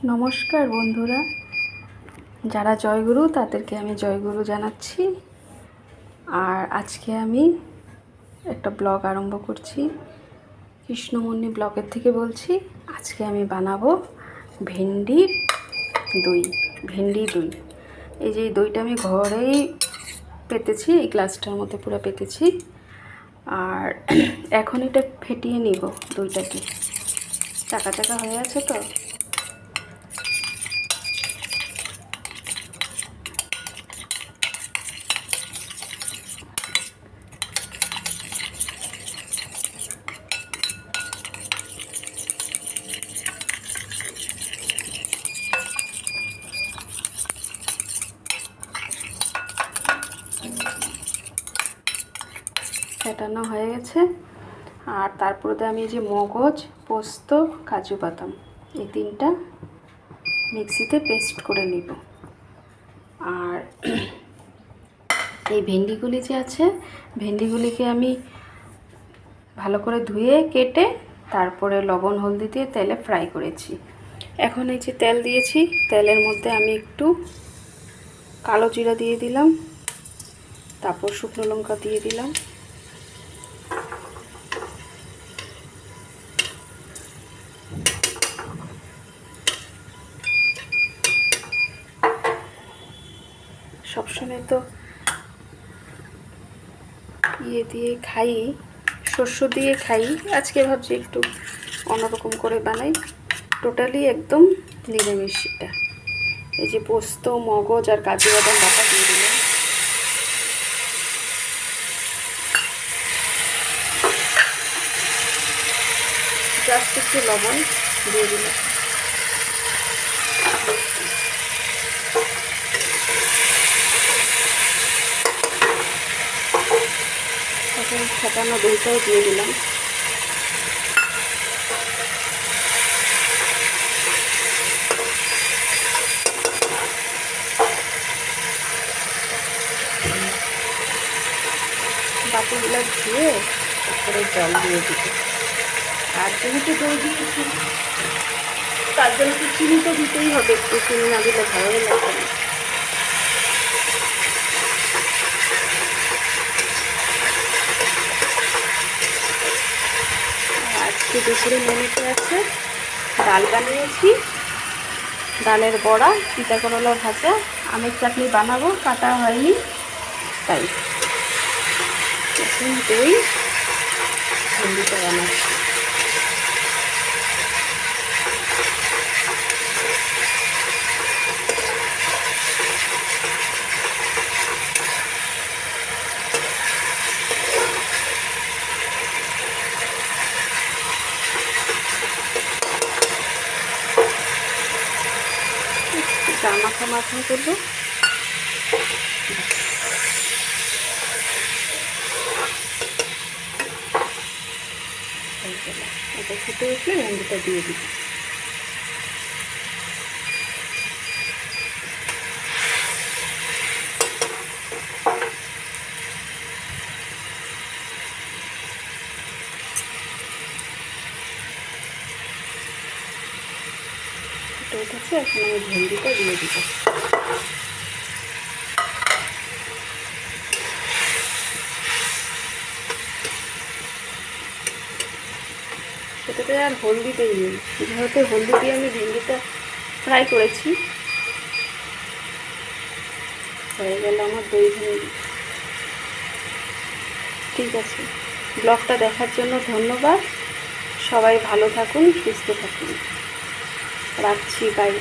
নমস্কার বন্ধুরা, যারা জয়গুরু তাদেরকে আমি জয়গুরু জানাচ্ছি। আর আজকে আমি একটা ব্লগ আরম্ভ করছি। কৃষ্ণমণি ব্লগের থেকে বলছি। আজকে আমি বানাবো ভেন্ডি দই। এই যে দইটা আমি ঘরেই পেতেছি, এই গ্লাসটার মধ্যে পুরো পেতেছি। আর এখন এটা ফেটিয়ে নিব। দইটাকে চাকা চাকা হয়ে আছে তো, ফেটানো হয়ে গেছে। আর তারপরে আমি এই যে মগজ, পোস্ত, কাজু বাদাম এই তিনটা মিক্সিতে পেস্ট করে নিব। আর এই ভেন্ডিগুলি যে আছে, ভেন্ডিগুলিকে আমি ভালো করে ধুয়ে কেটে তারপরে লবণ হলদি দিয়ে তেলে ফ্রাই করেছি। এখন এই যে তেল দিয়েছি, তেলের মধ্যে আমি একটু কালো জিরা দিয়ে দিলাম, তারপর শুকনো লঙ্কা দিয়ে দিলাম, সবসময় তো দিয়ে খাই, শস্য দিয়ে খাই। আজকে ভাবছি একটু অন্যরকম করে বানাই, টোটালি একদম নিরামিষ। এটা এই যে পোস্ত, মগজ আর কাজু বাদাম বাটা দিয়ে দিলাম, জাস্ট একটু লবণ দিয়ে দিলাম। এখন ফেটানো দইটাও দিয়ে দিলাম। বাটিগুলো ধুয়ে তারপরে জল দিয়ে দিতে। আর যেহেতু দই দিয়েছি তার জন্য তো চিনি তো দিতেই হবে, একটু চিনি না দিলে ভালো লাগবে না। আজকে দুপুরে মেনুতে আছে ডাল বানিয়েছি, ডালের বড়া, চিটা করলা ভাজা, আমের চাটনি বানাবো, কাটা হয়নি তাই। এখন দই ভেন্ডিটা বানাচ্ছি। মাখা করবো। এটা ফুটে উঠলে ভেন্ডিটা দিয়ে দিবি। ফুটে উঠেছে, এখন আমি ভেন্ডিটা দিয়ে দিব। এটাতে আর হলদি দিইনি, যেহেতু হলদি দিয়ে আমি ভেন্ডিটা ফ্রাই করেছি। হয়ে গেল আমার দই ভেন্ডি। ঠিক আছে, ব্লগটা দেখার জন্য ধন্যবাদ। সবাই ভালো থাকুন, সুস্থ থাকুন। রাখছি, বাই।